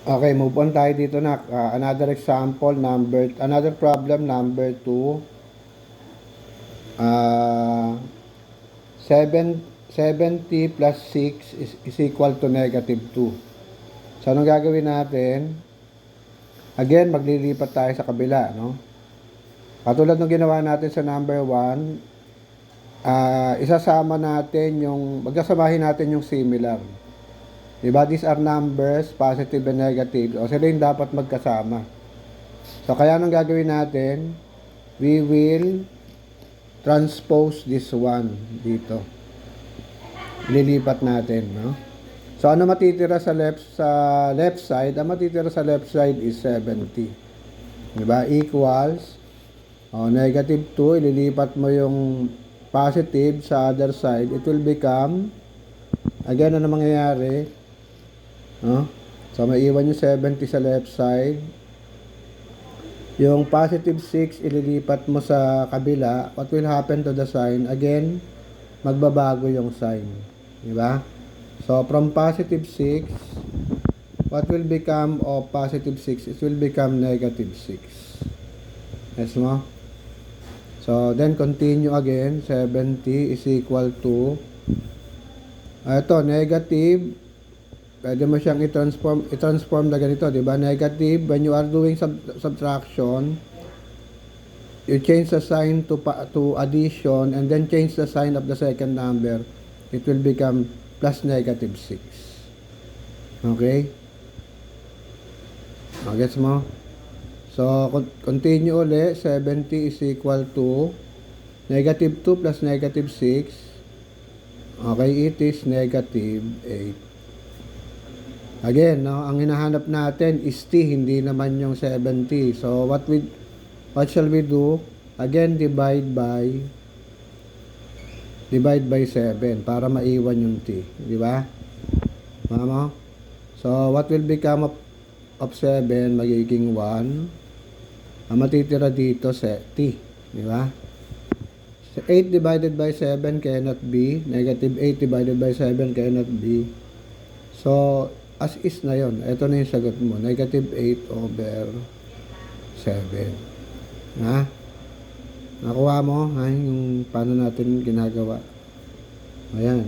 Okay, move on tayo dito na. Another example, another problem, number 2. 70 plus 6 is equal to negative 2. So, anong gagawin natin? Again, maglilipat tayo sa kabila, no? Katulad ng ginawa natin sa number 1, isasama natin magsasamahin natin yung similar. Diba? These are numbers, positive and negative. O sila yung dapat magkasama. So, kaya anong gagawin natin? We will transpose this one dito. Lilipat natin, no? So, ano matitira sa left side? Ang matitira sa left side is 70. Diba? Equals, negative 2, ililipat mo yung positive sa other side. It will become, again, ano mangyayari? No? So, maiwan yung 70 sa left side. Yung positive 6, ililipat mo sa kabila. What will happen to the sign? Again, magbabago yung sign. Diba? So, from positive 6, what will become of positive 6? It will become negative 6. Yes mo? So, then continue again. 70 is equal to, ito, negative. Pwede mo siyang i-transform na ganito, di ba? Negative, when you are doing subtraction, you change the sign to addition and then change the sign of the second number. It will become plus negative 6. Okay? Gets mo? So, continue uli. 70 is equal to negative 2 plus negative 6. Okay, it is negative 8. Again, no, ang hinahanap natin is t, hindi naman yung 70. So, what shall we do? Again, divide by 7 para maiwan yung t. Di ba? Mama? So, what will become of 7? Magiging 1. Ang matitira dito, t. Di ba? So, 8 divided by 7 cannot be. Negative 8 divided by 7 cannot be. So, as is na yon. Ito na yung sagot mo. Negative 8 over 7. Ha? Nakuha mo? Ha? Yung paano natin ginagawa. Ayan.